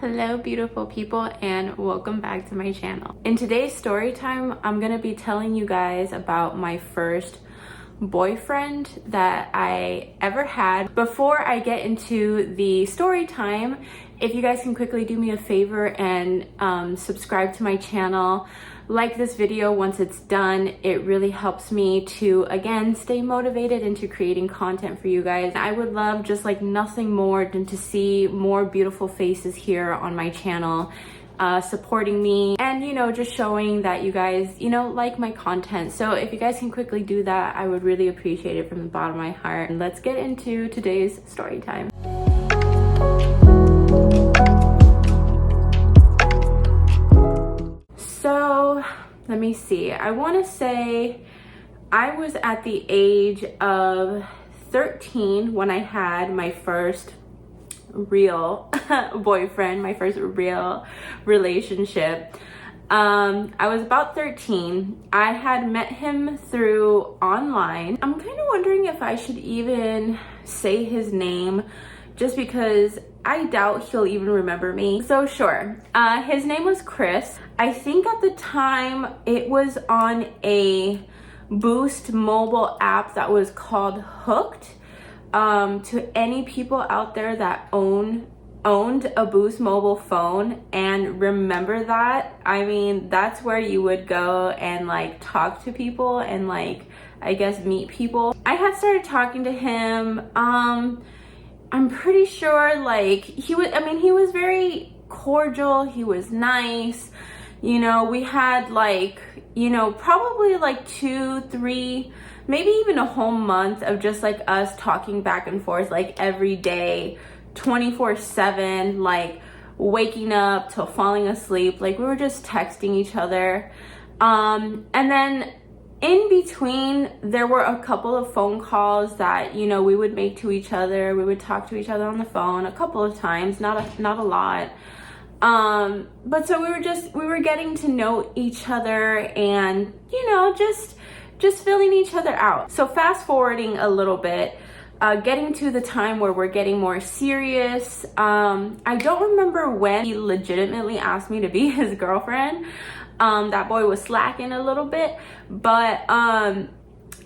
Hello beautiful people, and welcome back to my channel. In today's story time, I'm gonna be telling you guys about my first boyfriend that I ever had. Before I get into the story time, if you guys can quickly do me a favor and subscribe to my channel, like this video once it's done. It really helps me to, again, stay motivated into creating content for you guys. I would love just like nothing more than to see more beautiful faces here on my channel, supporting me and, you know, just showing that you guys, you know, like my content. So if you guys can quickly do that, I would really appreciate it from the bottom of my heart. And let's get into today's story time. So let me see, I want to say I was at the age of 13 when I had my first real boyfriend, my first real relationship. I was about 13. I had met him through online. I'm kind of wondering if I should even say his name, just because I doubt he'll even remember me. So sure, his name was Chris. I think at the time it was on a Boost mobile app that was called Hooked. To any people out there that owned a Boost mobile phone and remember that, I mean, that's where you would go and like talk to people and like, I guess, meet people. I had started talking to him. I'm pretty sure like he was very cordial. He was nice. You know, we had like, you know, probably like 2, 3, maybe even a whole month of just like us talking back and forth like every day, 24/7, like waking up till falling asleep. Like we were just texting each other. And then in between, there were a couple of phone calls that, you know, we would make to each other. We would talk to each other on the phone a couple of times, not a lot. But so we were getting to know each other and, you know, just filling each other out. So fast forwarding a little bit, getting to the time where we're getting more serious. I don't remember when he legitimately asked me to be his girlfriend. That boy was slacking a little bit, but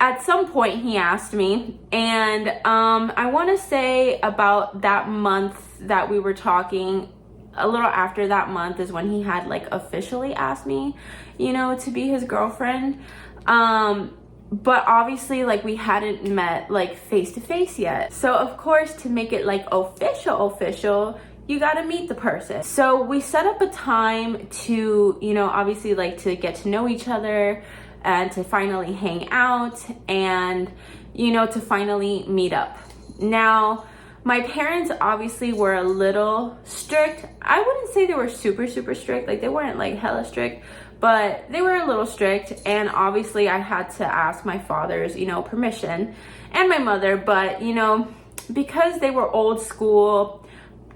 at some point he asked me, and I want to say about that month that we were talking, a little after that month is when he had like officially asked me, you know, to be his girlfriend. But obviously like we hadn't met like face to face yet. So of course, to make it like official, you got to meet the person. So we set up a time to, you know, obviously like to get to know each other and to finally hang out and, you know, to finally meet up. Now, my parents obviously were a little strict. I wouldn't say they were super strict. Like they weren't like hella strict, but they were a little strict. And obviously I had to ask my father's, you know, permission, and my mother. But, you know, because they were old school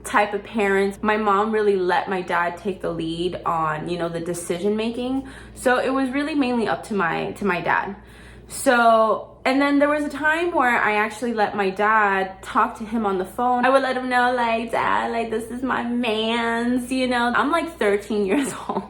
type of parents, my mom really let my dad take the lead on, you know, the decision making. So it was really mainly up to my dad. So, and then there was a time where I actually let my dad talk to him on the phone. I would let him know, like, Dad, like, this is my man's, you know. I'm like 13 years old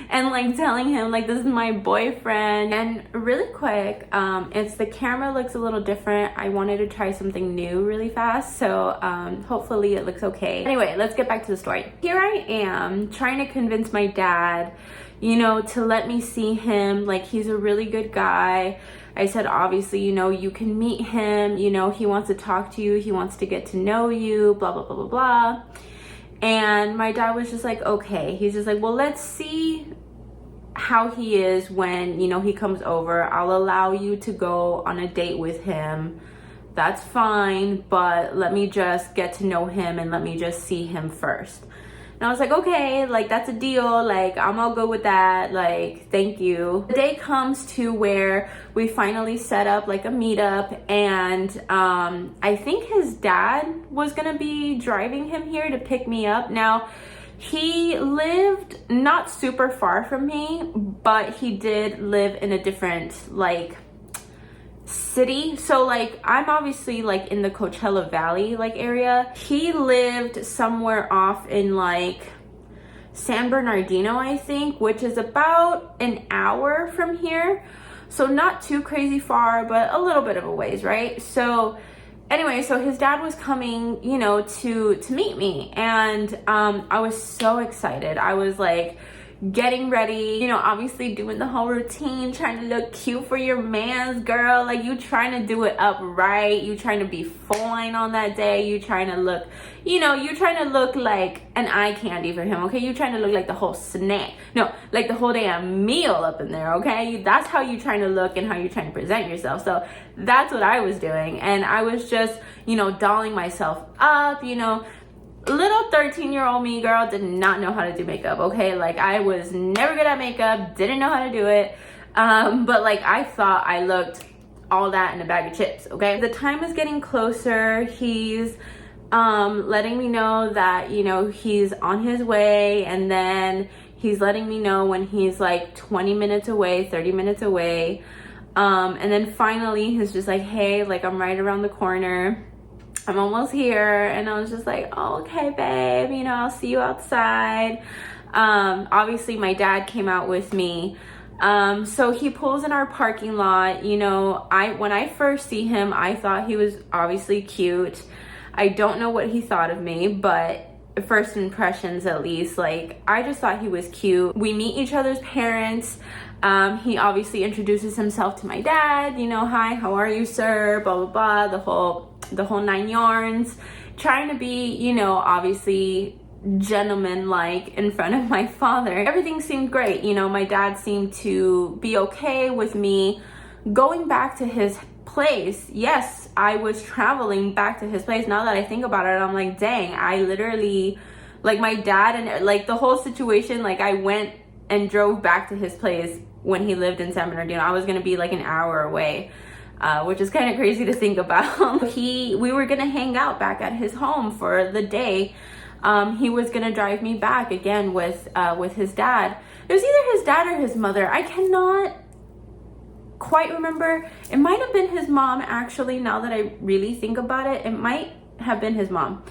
and like telling him like, this is my boyfriend. And really quick, it's the camera looks a little different. I wanted to try something new really fast. So hopefully it looks okay. Anyway, let's get back to the story. Here I am trying to convince my dad, you know, to let me see him. Like, he's a really good guy. I said, obviously, you know, you can meet him, you know, he wants to talk to you, he wants to get to know you, blah, blah, blah, blah, blah. And my dad was just like, okay. He's just like, well, let's see how he is when, you know, he comes over. I'll allow you to go on a date with him. That's fine, but let me just get to know him and let me just see him first. And I was like, okay, like that's a deal. Like, I'm all good with that. Like, thank you. The day comes to where we finally set up like a meetup, and I think his dad was gonna be driving him here to pick me up. Now, he lived not super far from me, but he did live in a different like city. So like, I'm obviously like in the Coachella Valley like area. He lived somewhere off in like San Bernardino, I think, which is about an hour from here. So not too crazy far, but a little bit of a ways, right? So anyway, so his dad was coming, you know, to meet me, and I was so excited. I was like getting ready, you know, obviously doing the whole routine, trying to look cute for your man's, girl. Like, you trying to do it up right, you trying to be fine on that day, you trying to look, you know, you trying to look like an eye candy for him, okay? You trying to look like the whole snack, no, like the whole damn meal up in there, okay? That's how you trying to look and how you trying to present yourself. So that's what I was doing, and I was just, you know, dolling myself up, you know. Little 13-year-old me, girl, did not know how to do makeup, okay? Like, I was never good at makeup, didn't know how to do it, but like, I thought I looked all that in a bag of chips, okay? The time is getting closer. He's letting me know that, you know, he's on his way, and then he's letting me know when he's like 20 minutes away, 30 minutes away, and then finally he's just like, hey, like, I'm right around the corner, I'm almost here. And I was just like, oh, okay, babe, you know, I'll see you outside. Obviously my dad came out with me. So he pulls in our parking lot. You know, when I first see him, I thought he was obviously cute. I don't know what he thought of me, but first impressions, at least, like, I just thought he was cute. We meet each other's parents. He obviously introduces himself to my dad, you know, hi, how are you, sir, blah, blah, blah, the whole 9 yards, trying to be, you know, obviously gentleman-like in front of my father. Everything seemed great. You know, my dad seemed to be okay with me going back to his place. Yes, I was traveling back to his place. Now that I think about it, I'm like, dang, I literally, like, my dad and like the whole situation, like, I went and drove back to his place when he lived in San Bernardino. I was gonna be like an hour away, which is kind of crazy to think about. We were gonna hang out back at his home for the day. He was gonna drive me back again with his dad. It was either his dad or his mother. I cannot quite remember. It might have been his mom, actually. Now that I really think about it, it might have been his mom.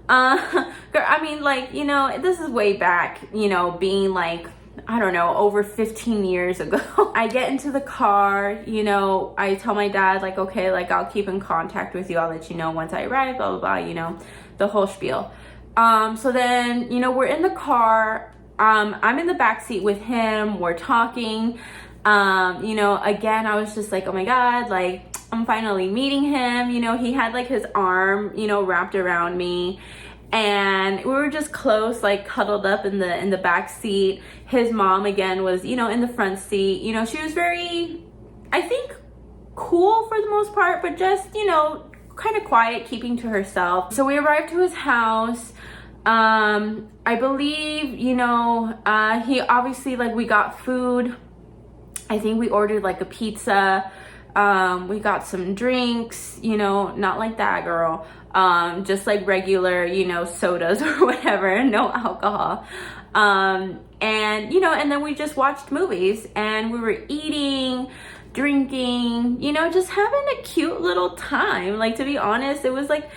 I mean, like, you know, this is way back, you know, being like, I don't know, over 15 years ago. I get into the car, you know, I tell my dad, like, okay, like, I'll keep in contact with you, I'll let you know once I arrive, blah, blah, blah, you know, the whole spiel. So then, you know, we're in the car, I'm in the back seat with him, we're talking, you know, again, I was just like, oh my God, like, I'm finally meeting him. You know, he had like his arm, you know, wrapped around me, and we were just close, like cuddled up in the back seat. His mom again was, you know, in the front seat. You know, she was very, I think, cool for the most part, but just, you know, kind of quiet, keeping to herself. So we arrived to his house. I believe, you know, he obviously, like, we got food. I think we ordered like a pizza. We got some drinks, you know, not like that, girl. Just like regular, you know, sodas or whatever, no alcohol. And, you know, and then we just watched movies, and we were eating, drinking, you know, just having a cute little time. Like, to be honest, it was like,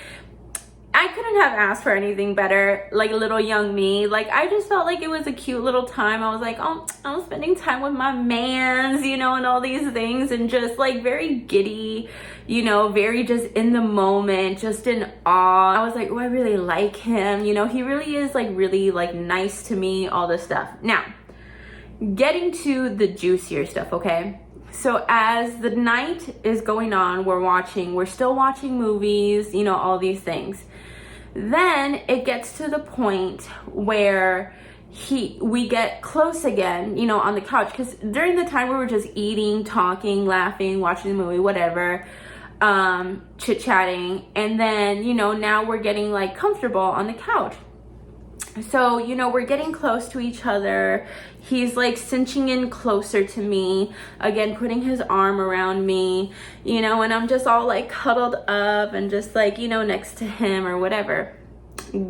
I couldn't have asked for anything better, like little young me. Like, I just felt like it was a cute little time. I was like, oh, I'm spending time with my mans, you know, and all these things, and just like very giddy, you know, very just in the moment, just in awe. I was like, oh, I really like him. You know, he really is like really like nice to me, all this stuff. Now, getting to the juicier stuff, okay? So as the night is going on, we're still watching movies, you know, all these things. Then it gets to the point where we get close again, you know, on the couch, because during the time we were just eating, talking, laughing, watching the movie, whatever, chit-chatting, and then, you know, now we're getting like comfortable on the couch. So, you know, we're getting close to each other. He's like cinching in closer to me, again, putting his arm around me, you know, and I'm just all like cuddled up and just like, you know, next to him or whatever.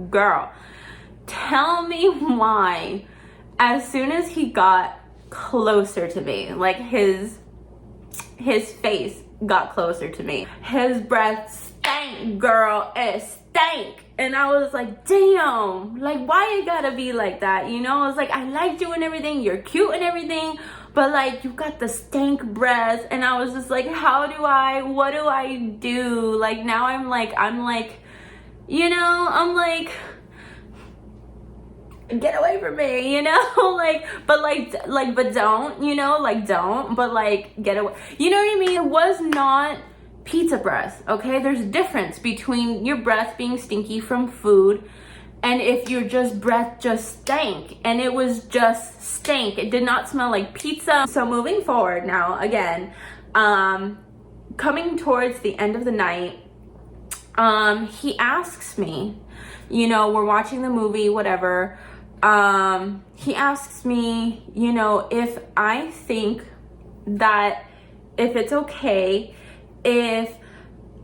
Girl, tell me why, as soon as he got closer to me, like his face got closer to me, his breath stank. stank, girl, it stank. And I was like, damn, like, why you gotta be like that, you know? I was like, I liked you and everything, you're cute and everything, but like, you got the stank breath. And I was just like, what do I do? Like, now I'm like, you know, I'm like, get away from me, you know? But don't, you know, like, don't, but like, get away. You know what I mean? It was not pizza breath, okay? There's a difference between your breath being stinky from food and if your breath just stank. And it was just stank. It did not smell like pizza. So moving forward now, again, coming towards the end of the night, he asks me, you know, we're watching the movie, whatever. He asks me, you know, if I think that if it's okay if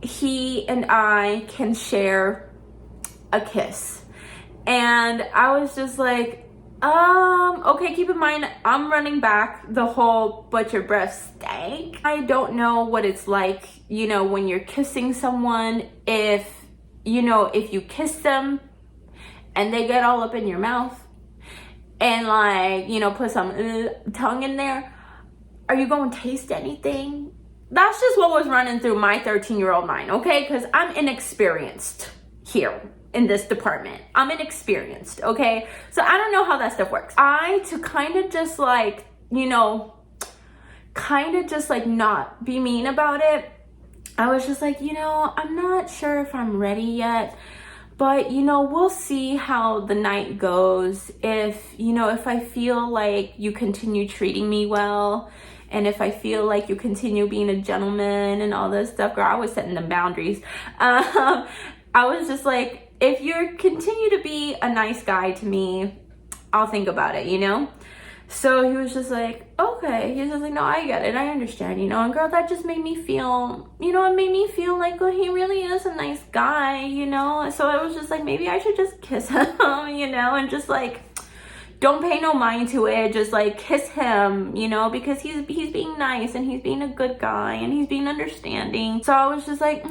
he and I can share a kiss. And I was just like, okay, keep in mind, I'm running back the whole, but your breath stank. I don't know what it's like, you know, when you're kissing someone, if, you know, if you kiss them and they get all up in your mouth and like, you know, put some tongue in there, are you going to taste anything? That's just what was running through my 13-year-old mind, okay? Because I'm inexperienced here in this department. I'm inexperienced, okay? So I don't know how that stuff works. To kind of just like, you know, kind of just like not be mean about it, I was just like, you know, I'm not sure if I'm ready yet, but, you know, we'll see how the night goes. If, you know, if I feel like you continue treating me well, and if I feel like you continue being a gentleman and all this stuff, girl, I was setting them boundaries. I was just like, if you continue to be a nice guy to me, I'll think about it, you know? So he was just like, okay. He was just like, no, I get it. I understand, you know? And girl, that just made me feel, you know, it made me feel like, oh, he really is a nice guy, you know? So I was just like, maybe I should just kiss him, you know? And just like, don't pay no mind to it. Just like kiss him, you know, because he's being nice and he's being a good guy and he's being understanding. So I was just like,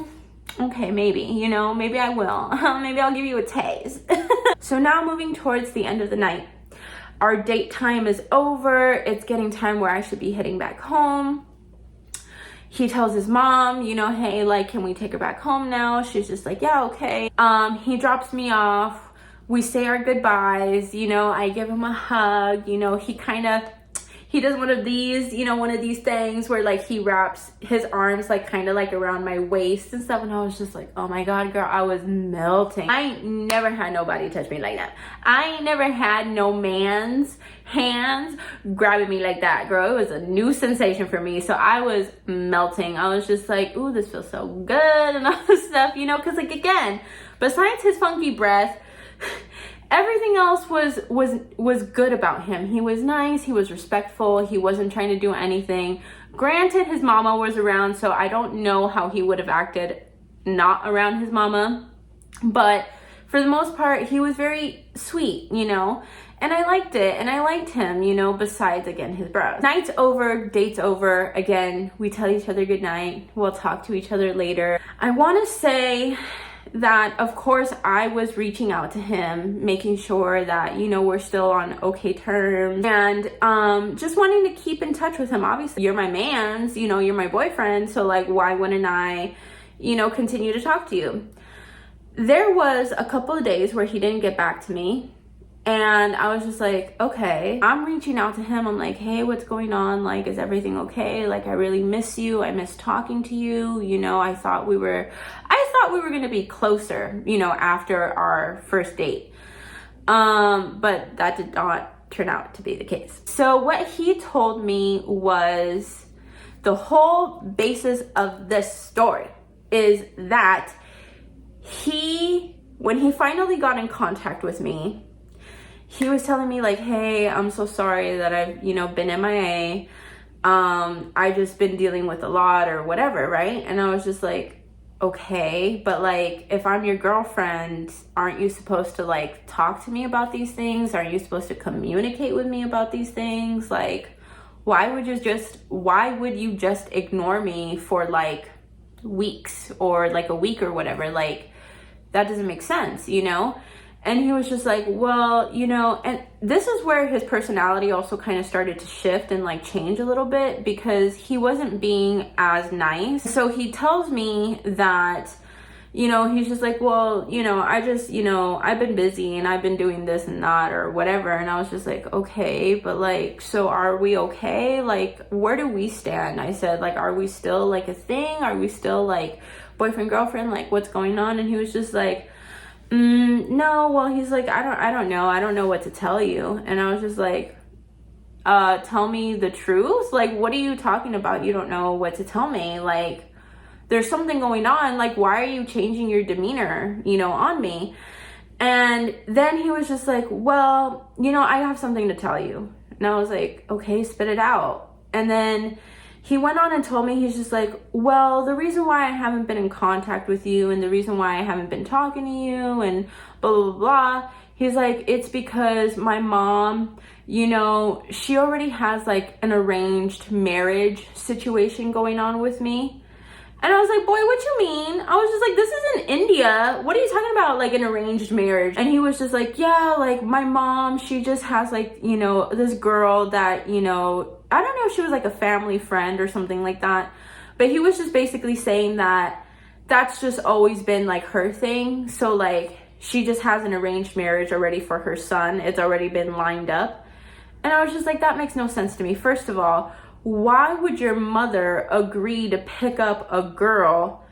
okay, maybe, you know, maybe I will. Maybe I'll give you a taste. So now moving towards the end of the night, our date time is over. It's getting time where I should be heading back home. He tells his mom, you know, hey, like, can we take her back home now? She's just like, yeah, okay. He drops me off. We say our goodbyes, you know, I give him a hug, you know, he does one of these, you know, one of these things where like he wraps his arms like kind of like around my waist and stuff. And I was just like, oh my God, girl, I was melting. I ain't never had nobody touch me like that. I ain't never had no man's hands grabbing me like that, girl. It was a new sensation for me. So I was melting. I was just like, ooh, this feels so good and all this stuff, you know, because like, again, besides his funky breath, everything else was good about him. He was nice, he was respectful, he wasn't trying to do anything. Granted, his mama was around, so I don't know how he would have acted not around his mama, but for the most part, he was very sweet, you know, and I liked it, and I liked him, you know, besides, again, his breath. Night's over, date's over. Again, we tell each other goodnight. We'll talk to each other later. I want to say that, of course, I was reaching out to him, making sure that, you know, we're still on okay terms, and just wanting to keep in touch with him. Obviously, you're my man's, you know, you're my boyfriend, so like, why wouldn't I, you know, continue to talk to you? There was a couple of days where he didn't get back to me, and I was just like, okay. I'm reaching out to him. I'm like, hey, what's going on? Like, is everything okay? Like, I really miss you. I miss talking to you. You know, I thought we were going to be closer, you know, after our first date. But that did not turn out to be the case. So what he told me was the whole basis of this story is that when he finally got in contact with me, he was telling me like, hey, I'm so sorry that I've, you know, been MIA. I just been dealing with a lot or whatever, right? And I was just like, okay, but like, if I'm your girlfriend, aren't you supposed to like talk to me about these things? Aren't you supposed to communicate with me about these things? Like, why would you just ignore me for like weeks or like a week or whatever. Like, that doesn't make sense, you know? And he was just like, well, you know, and this is where his personality also kind of started to shift and like change a little bit, because he wasn't being as nice. So he tells me that, you know, he's just like, well, you know, I just, you know, I've been busy and I've been doing this and that or whatever. And I was just like, okay, but like, so are we okay? Like, where do we stand? I said, like, are we still like a thing? Are we still like boyfriend, girlfriend? Like, what's going on? And he was just like, no, well, he's like, I don't know what to tell you. And I was just like, tell me the truth. Like, what are you talking about? You don't know what to tell me. Like, there's something going on. Like, why are you changing your demeanor, you know, on me? And then he was just like, well, you know, I have something to tell you. And I was like, okay, spit it out. And then he went on and told me, he's just like, well, the reason why I haven't been in contact with you and the reason why I haven't been talking to you and blah, blah, blah, blah. He's like, it's because my mom, you know, she already has like an arranged marriage situation going on with me. And I was like, boy, what you mean? I was just like, this is in India. What are you talking about? Like an arranged marriage? And he was just like, yeah, like my mom, she just has like, you know, this girl that, you know, I don't know if she was like a family friend or something like that. But he was just basically saying that that's just always been like her thing. So like, she just has an arranged marriage already for her son. It's already been lined up. And I was just like, that makes no sense to me. First of all, why would your mother agree to pick up a girl,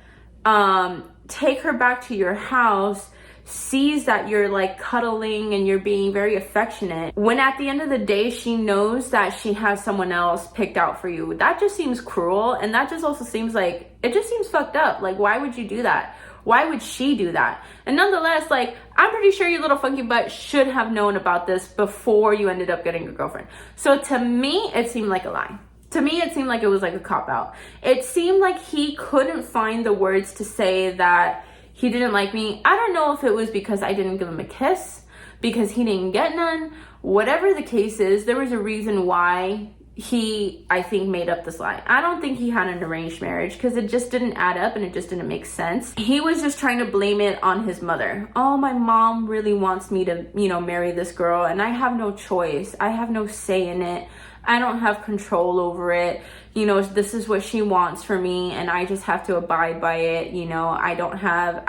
take her back to your house, sees that you're like cuddling and you're being very affectionate, when at the end of the day she knows that she has someone else picked out for you? That just seems cruel, and that just also seems like, it just seems fucked up. Like, why would you do that? Why would she do that? And nonetheless, like, I'm pretty sure your little funky butt should have known about this before you ended up getting a girlfriend. So to me, it seemed like a lie. To me, it seemed like it was like a cop-out. It seemed like he couldn't find the words to say that he didn't like me. I don't know if it was because I didn't give him a kiss, because he didn't get none. Whatever the case is, there was a reason why he, I think, made up this lie. I don't think he had an arranged marriage, because it just didn't add up and it just didn't make sense. He was just trying to blame it on his mother. Oh, my mom really wants me to, you know, marry this girl, and I have no choice. I have no say in it. I don't have control over it. You know, this is what she wants for me, and I just have to abide by it. You know, I don't have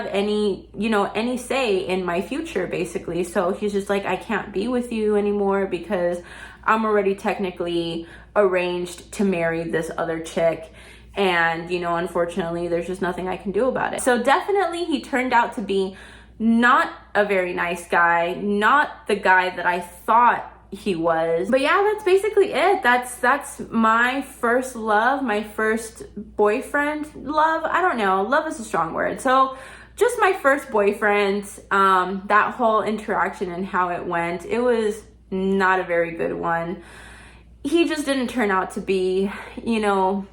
any, you know, any say in my future, basically. So he's just like, I can't be with you anymore because I'm already technically arranged to marry this other chick. And, you know, unfortunately, there's just nothing I can do about it. So definitely he turned out to be not a very nice guy, not the guy that I thought he was. But yeah, that's basically it. That's my first love, my first boyfriend love. I don't know, love is a strong word. So just my first boyfriend, that whole interaction and how it went, it was not a very good one. He just didn't turn out to be, you know,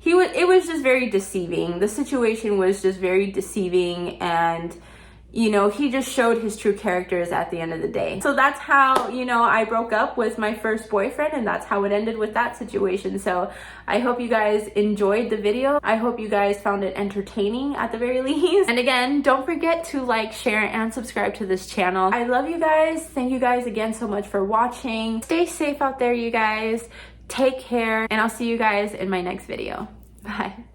it was just very deceiving. The situation was just very deceiving, and you know, he just showed his true characters at the end of the day. So that's how, you know, I broke up with my first boyfriend, and that's how it ended with that situation. So I hope you guys enjoyed the video. I hope you guys found it entertaining at the very least. And again, don't forget to like, share, and subscribe to this channel. I love you guys. Thank you guys again so much for watching. Stay safe out there, you guys. Take care, and I'll see you guys in my next video. Bye.